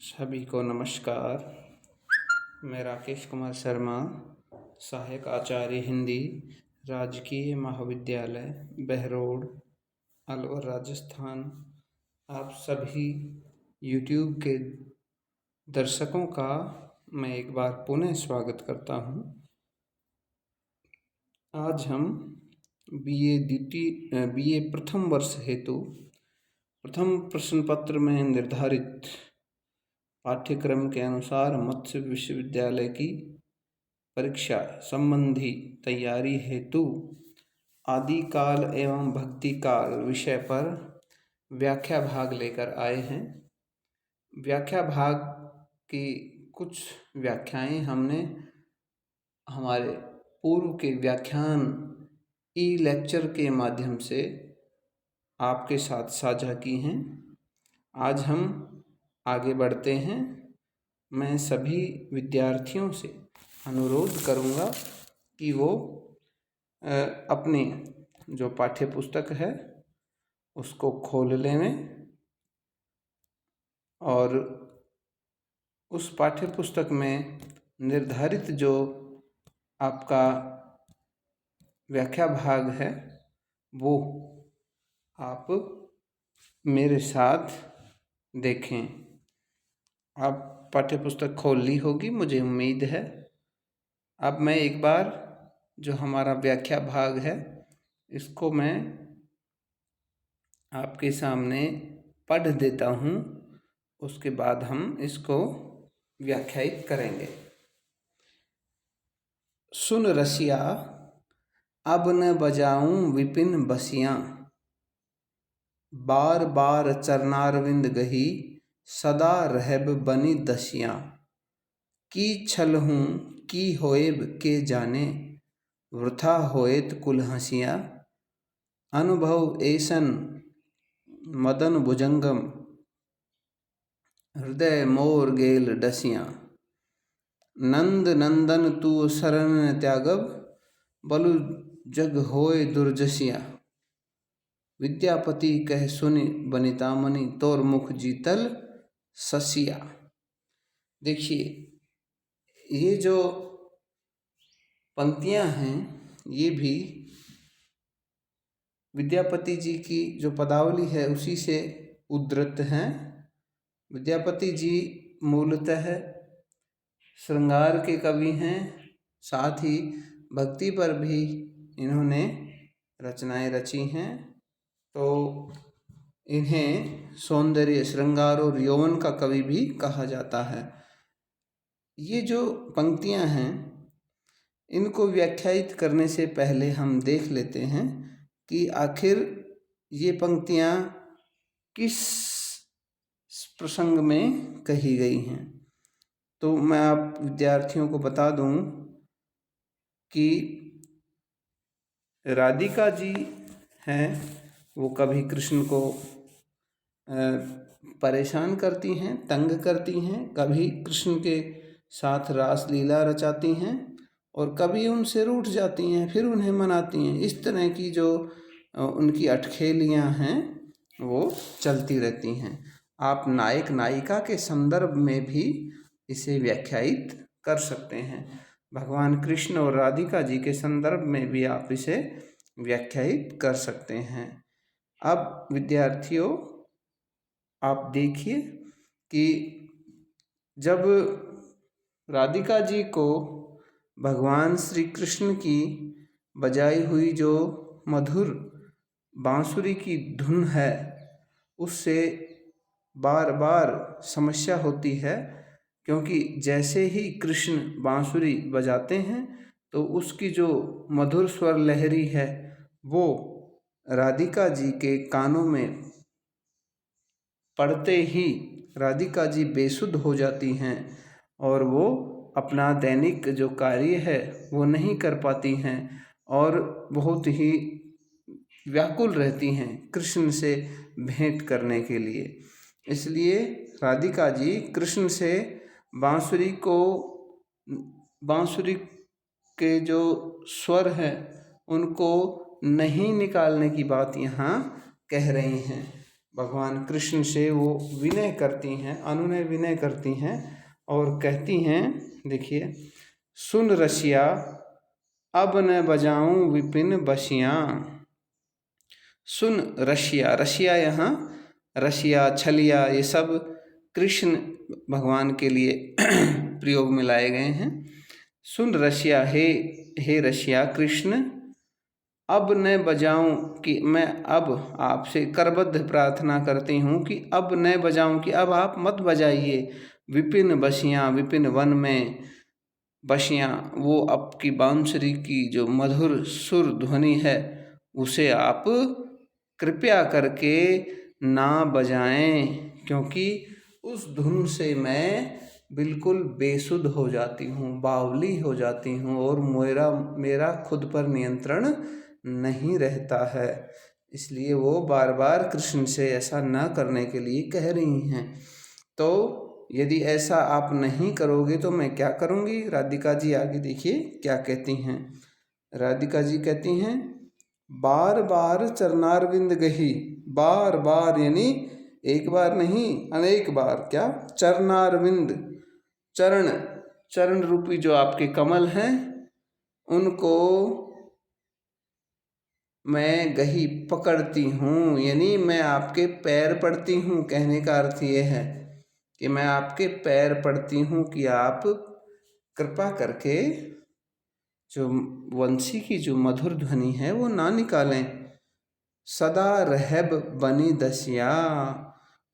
सभी को नमस्कार। मैं राकेश कुमार शर्मा, सहायक आचार्य हिंदी, राजकीय महाविद्यालय बहरोड, अलवर, राजस्थान। आप सभी YouTube के दर्शकों का मैं एक बार पुनः स्वागत करता हूं। आज हम BA प्रथम वर्ष हेतु प्रथम प्रश्न पत्र में निर्धारित पाठ्यक्रम के अनुसार मत्स्य विश्वविद्यालय की परीक्षा संबंधी तैयारी हेतु आदिकाल एवं भक्ति काल विषय पर व्याख्या भाग लेकर आए हैं। व्याख्या भाग की कुछ व्याख्याएं हमने हमारे पूर्व के व्याख्यान लेक्चर के माध्यम से आपके साथ साझा की हैं। आज हम आगे बढ़ते हैं। मैं सभी विद्यार्थियों से अनुरोध करूंगा कि वो अपनी जो पाठ्य पुस्तक है उसको खोल लें और उस पाठ्य पुस्तक में निर्धारित जो आपका व्याख्या भाग है वो आप मेरे साथ देखें। आप पाठ्य पुस्तक खोल ली होगी, मुझे उम्मीद है। अब मैं एक बार जो हमारा व्याख्या भाग है इसको मैं आपके सामने पढ़ देता हूँ, उसके बाद हम इसको व्याख्यायित करेंगे। सुन रसिया अब न बजाऊं विपिन बसियां, बार बार चरणारविंद गही सदा रहब बनी दसियां। की छल हूँ की होएब के जाने, वृथा होएत कुल हंसियां। अनुभव ऐसन मदन भुजंगम, हृदय मोर गेल डसियां। नंद नंदन तू शरण त्यागब, बलु जग होए दुर्जसियां। विद्यापति कह सुनि बनितामणि, तोर मुख जीतल ससिया। देखिए, ये जो पंक्तियां हैं ये भी विद्यापति जी की जो पदावली है उसी से उद्धृत हैं। विद्यापति जी मूलतः श्रृंगार के कवि हैं, साथ ही भक्ति पर भी इन्होंने रचनाएं रची हैं। तो इन्हें सौंदर्य, श्रृंगार और यौवन का कवि भी कहा जाता है। ये जो पंक्तियां हैं इनको व्याख्यायित करने से पहले हम देख लेते हैं कि आखिर ये पंक्तियां किस प्रसंग में कही गई हैं। तो मैं आप विद्यार्थियों को बता दूं कि राधिका जी हैं वो कभी कृष्ण को परेशान करती हैं, तंग करती हैं, कभी कृष्ण के साथ रास लीला रचाती हैं और कभी उनसे रूठ जाती हैं, फिर उन्हें मनाती हैं। इस तरह की जो उनकी अटखेलियाँ हैं वो चलती रहती हैं। आप नायक नायिका के संदर्भ में भी इसे व्याख्यायित कर सकते हैं। भगवान कृष्ण और राधिका जी के संदर्भ में भी आप इसे व्याख्यायित कर सकते हैं। अब विद्यार्थियों, आप देखिए कि जब राधिका जी को भगवान श्री कृष्ण की बजाई हुई जो मधुर बांसुरी की धुन है उससे बार बार समस्या होती है, क्योंकि जैसे ही कृष्ण बांसुरी बजाते हैं तो उसकी जो मधुर स्वर लहरी है वो राधिका जी के कानों में पड़ते ही राधिका जी बेसुध हो जाती हैं और वो अपना दैनिक जो कार्य है वो नहीं कर पाती हैं और बहुत ही व्याकुल रहती हैं कृष्ण से भेंट करने के लिए। इसलिए राधिका जी कृष्ण से बांसुरी के जो स्वर हैं उनको नहीं निकालने की बात यहाँ कह रही हैं। भगवान कृष्ण से वो विनय करती हैं, अनुनय विनय करती हैं और कहती हैं, देखिए, सुन रसिया अब न बजाऊं विपिन बसियां। सुन रसिया, रसिया यहाँ रसिया, छलिया, ये सब कृष्ण भगवान के लिए प्रयोग में लाए गए हैं। सुन रसिया, हे रसिया कृष्ण, अब न बजाऊं, कि मैं अब आपसे करबद्ध प्रार्थना करती हूँ कि अब न बजाऊं, कि अब आप मत बजाइए विपिन बसियां, विपिन वन में बसियां, वो आपकी बांसुरी की जो मधुर सुर ध्वनि है उसे आप कृपया करके ना बजाएं, क्योंकि उस धुन से मैं बिल्कुल बेसुध हो जाती हूँ, बावली हो जाती हूँ और मेरा खुद पर नियंत्रण नहीं रहता है। इसलिए वो बार बार कृष्ण से ऐसा न करने के लिए कह रही हैं। तो यदि ऐसा आप नहीं करोगे तो मैं क्या करूँगी? राधिका जी आगे देखिए क्या कहती हैं। राधिका जी कहती हैं, बार बार चरणारविंद गही, बार बार यानी एक बार नहीं अनेक बार, क्या? चरणारविंद, चरण, चरण रूपी जो आपके कमल हैं उनको मैं गही पकड़ती हूँ, यानी मैं आपके पैर पड़ती हूँ। कहने का अर्थ ये है कि मैं आपके पैर पड़ती हूँ कि आप कृपा करके जो वंशी की जो मधुर ध्वनि है वो ना निकालें। सदा रहब बनी दसिया,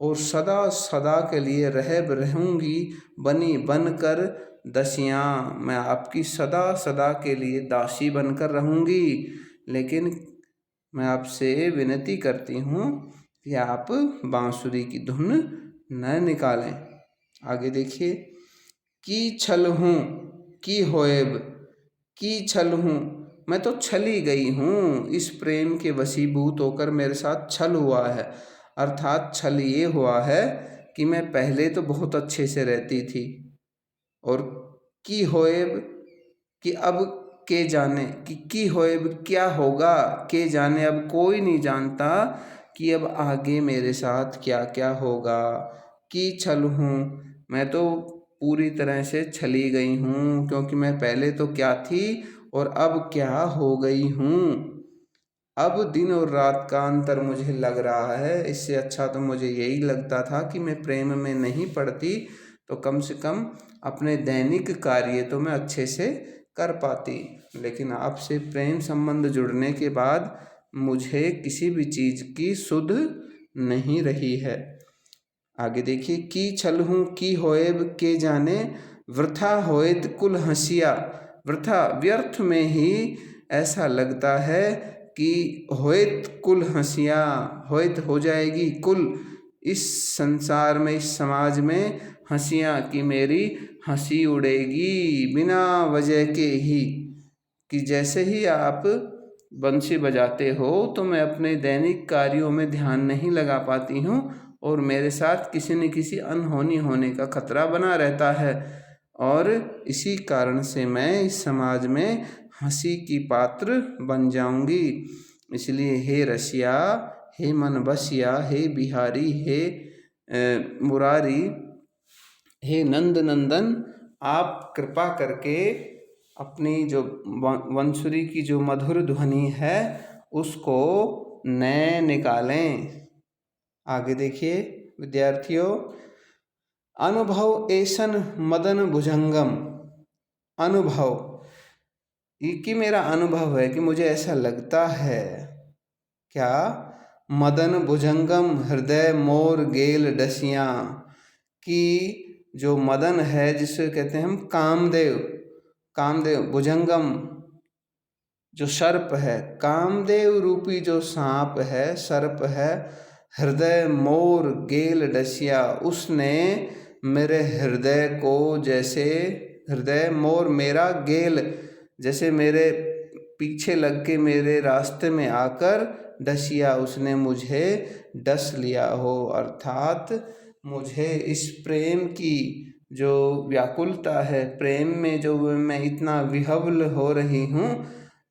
और सदा सदा के लिए रहब रहूँगी, बनी बनकर दसियाँ, मैं आपकी सदा सदा के लिए दासी बनकर रहूँगी। लेकिन मैं आपसे विनती करती हूँ कि आप बांसुरी की धुन न निकालें। आगे देखिए, की छल हूँ की होएब, की छल हूँ, मैं तो छली गई हूँ, इस प्रेम के वशीभूत होकर मेरे साथ छल हुआ है। अर्थात छल ये हुआ है कि मैं पहले तो बहुत अच्छे से रहती थी, और की होएब कि अब के जाने, कि होएब क्या होगा, के जाने अब कोई नहीं जानता कि अब आगे मेरे साथ क्या क्या होगा। की छल हूँ, मैं तो पूरी तरह से छली गई हूँ, क्योंकि मैं पहले तो क्या थी और अब क्या हो गई हूँ। अब दिन और रात का अंतर मुझे लग रहा है। इससे अच्छा तो मुझे यही लगता था कि मैं प्रेम में नहीं पड़ती तो कम से कम अपने दैनिक कार्य तो मैं अच्छे से कर पाती, लेकिन आपसे प्रेम संबंध जुड़ने के बाद मुझे किसी भी चीज़ की सुध नहीं रही है। आगे देखिए, की छल हूँ की होएब के जाने, वृथा होएत कुल हंसिया, वृथा व्यर्थ में ही ऐसा लगता है कि होएत कुल हंसिया, होएत हो जाएगी कुल, इस संसार में, इस समाज में हंसियाँ, कि मेरी हंसी उड़ेगी बिना वजह के ही। कि जैसे ही आप बंसी बजाते हो तो मैं अपने दैनिक कार्यों में ध्यान नहीं लगा पाती हूँ और मेरे साथ किसी न किसी अनहोनी होने का खतरा बना रहता है, और इसी कारण से मैं इस समाज में हंसी की पात्र बन जाऊंगी। इसलिए हे रसिया, हे मन बसिया, हे बिहारी, हे मुरारी, हे नंद नंदन, आप कृपा करके अपनी जो वंशुरी की जो मधुर ध्वनि है उसको नए निकालें। आगे देखिए विद्यार्थियों, अनुभव ऐसन मदन भुजंगम, अनुभव ये कि मेरा अनुभव है कि मुझे ऐसा लगता है, क्या? मदन भुजंगम हृदय मोर गेल डसियाँ, कि जो मदन है जिसे कहते हैं हम कामदेव, कामदेव भुजंगम जो सर्प है, कामदेव रूपी जो सांप है, सर्प है, हृदय मोर गेल डसिया, उसने मेरे हृदय को जैसे, हृदय मोर मेरा गेल, जैसे मेरे पीछे लग के मेरे रास्ते में आकर डसिया, उसने मुझे डस लिया हो। अर्थात मुझे इस प्रेम की जो व्याकुलता है, प्रेम में जो मैं इतना विह्वल हो रही हूँ,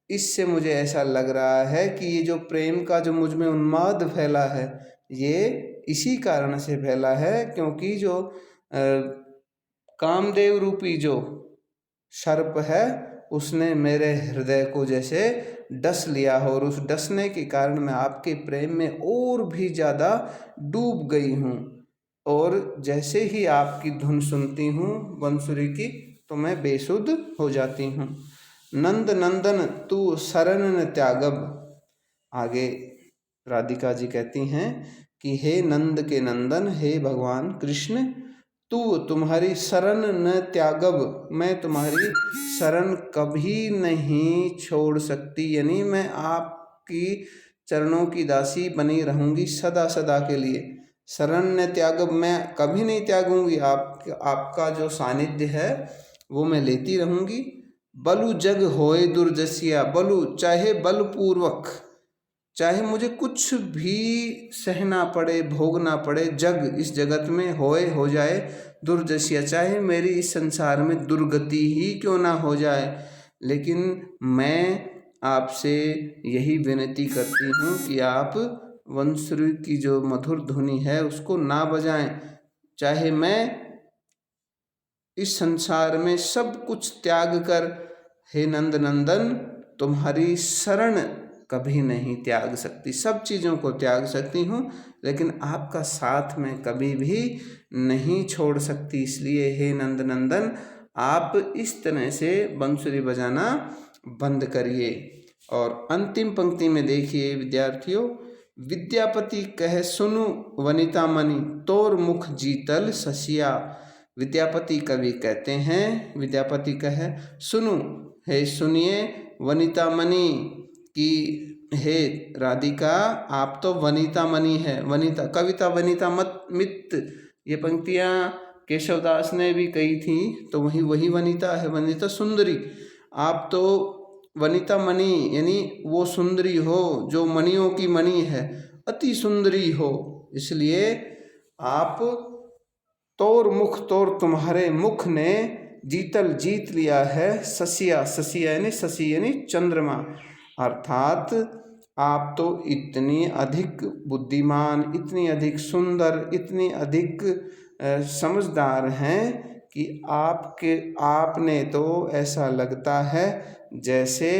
इससे मुझे ऐसा लग रहा है कि ये जो प्रेम का जो मुझ में उन्माद फैला है, ये इसी कारण से फैला है क्योंकि जो कामदेव रूपी जो सर्प है उसने मेरे हृदय को जैसे डस लिया हो, और उस डसने के कारण मैं आपके प्रेम में और भी ज़्यादा डूब गई हूँ। और जैसे ही आपकी धुन सुनती हूँ बंसुरी की तो मैं बेसुध हो जाती हूँ। नंद नंदन तू शरण न त्यागब। आगे राधिका जी कहती हैं कि हे नंद के नंदन, हे भगवान कृष्ण, तुम्हारी शरण न त्यागब, मैं तुम्हारी शरण कभी नहीं छोड़ सकती, यानी मैं आपकी चरणों की दासी बनी रहूंगी सदा सदा के लिए। शरण न त्यागब, मैं कभी नहीं त्यागूंगी, आपका जो सानिध्य है वो मैं लेती रहूंगी। बलु जग होए दुर्जसिया, बलु चाहे बलपूर्वक, चाहे मुझे कुछ भी सहना पड़े, भोगना पड़े, जग इस जगत में हो जाए दुर्दशा, चाहे मेरी इस संसार में दुर्गति ही क्यों ना हो जाए, लेकिन मैं आपसे यही विनती करती हूँ कि आप वंसुरी की जो मधुर ध्वनि है उसको ना बजाएं। चाहे मैं इस संसार में सब कुछ त्याग कर, हे नंद नंदन, तुम्हारी शरण कभी नहीं त्याग सकती, सब चीज़ों को त्याग सकती हूँ लेकिन आपका साथ मैं कभी भी नहीं छोड़ सकती। इसलिए हे नंद नंदन, आप इस तरह से बंसुरी बजाना बंद करिए। और अंतिम पंक्ति में देखिए विद्यार्थियों, विद्यापति कहे सुनु वनिता मणि, तोर मुख जीतल ससिया। विद्यापति कवि कहते हैं, विद्यापति कहे सुनु, हे सुनिए वनिता मणि कि हे राधिका आप तो वनिता मणि है। वनिता कविता वनिता मत मित, ये पंक्तियाँ केशवदास ने भी कही थी, तो वही वनिता है, वनिता सुंदरी। आप तो वनिता मणि यानी वो सुंदरी हो जो मणियों की मणि है, अति सुंदरी हो, इसलिए आप तोर मुख, तोर तुम्हारे मुख ने जीतल जीत लिया है ससिया, ससिया यानी शशि यानी चंद्रमा, अर्थात आप तो इतनी अधिक बुद्धिमान, इतनी अधिक सुंदर, इतनी अधिक समझदार हैं कि आपने तो ऐसा लगता है जैसे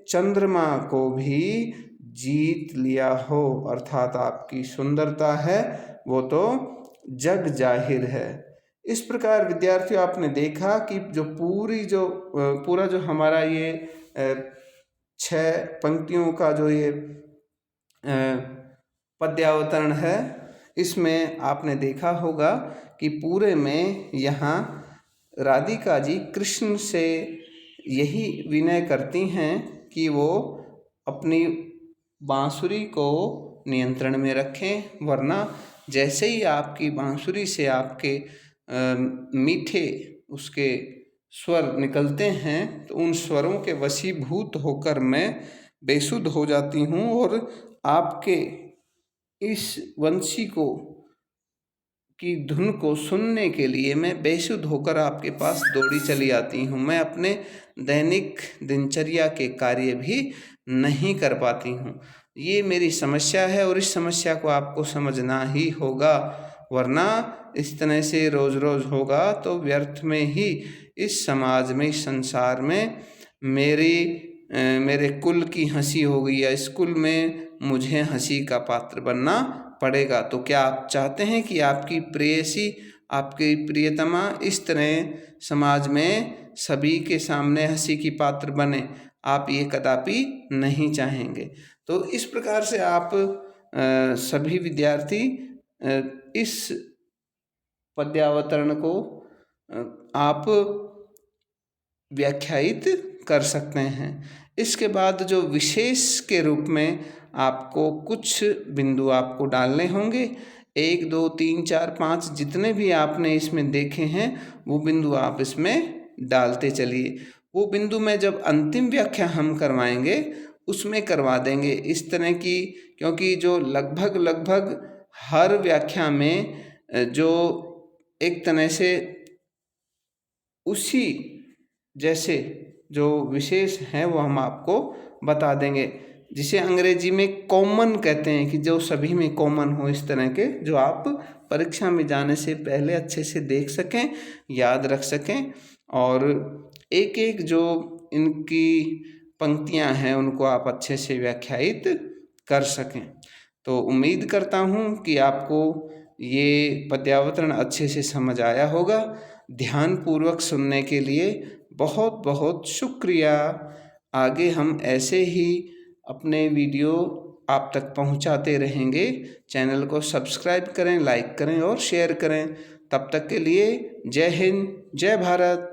चंद्रमा को भी जीत लिया हो, अर्थात आपकी सुंदरता है वो तो जग जाहिर है। इस प्रकार विद्यार्थियों आपने देखा कि जो पूरा जो हमारा ये 6 पंक्तियों का जो ये पद्यावतरण है, इसमें आपने देखा होगा कि पूरे में यहाँ राधिका जी कृष्ण से यही विनय करती हैं कि वो अपनी बांसुरी को नियंत्रण में रखें, वरना जैसे ही आपकी बांसुरी से आपके मीठे उसके स्वर निकलते हैं तो उन स्वरों के वशीभूत होकर मैं बेसुध हो जाती हूँ और आपके इस वंशी की धुन को सुनने के लिए मैं बेसुध होकर आपके पास दौड़ी चली आती हूँ। मैं अपने दैनिक दिनचर्या के कार्य भी नहीं कर पाती हूँ। ये मेरी समस्या है और इस समस्या को आपको समझना ही होगा, वरना इस तरह से रोज़ रोज़ होगा तो व्यर्थ में ही इस समाज में, इस संसार में मेरे कुल की हंसी होगी या इस कुल में मुझे हंसी का पात्र बनना पड़ेगा। तो क्या आप चाहते हैं कि आपकी प्रेयसी, आपकी प्रियतमा इस तरह समाज में सभी के सामने हंसी की पात्र बने? आप ये कदापि नहीं चाहेंगे। तो इस प्रकार से आप सभी विद्यार्थी इस पद्यावतरण को आप व्याख्यायित कर सकते हैं। इसके बाद जो विशेष के रूप में आपको कुछ बिंदु आपको डालने होंगे, 1 2 3 4 5 जितने भी आपने इसमें देखे हैं वो बिंदु आप इसमें डालते चलिए। वो बिंदु में जब अंतिम व्याख्या हम करवाएंगे उसमें करवा देंगे इस तरह की, क्योंकि जो लगभग हर व्याख्या में जो एक तरह से उसी जैसे जो विशेष हैं वो हम आपको बता देंगे। जिसे अंग्रेजी में कॉमन कहते हैं, कि जो सभी में कॉमन हो, इस तरह के जो आप परीक्षा में जाने से पहले अच्छे से देख सकें, याद रख सकें, और एक एक जो इनकी पंक्तियां हैं उनको आप अच्छे से व्याख्यायित कर सकें। तो उम्मीद करता हूँ कि आपको ये पद्यावतरण अच्छे से समझ आया होगा। ध्यानपूर्वक सुनने के लिए बहुत बहुत शुक्रिया। आगे हम ऐसे ही अपने वीडियो आप तक पहुंचाते रहेंगे। चैनल को सब्सक्राइब करें, लाइक करें और शेयर करें। तब तक के लिए जय हिंद, जय भारत।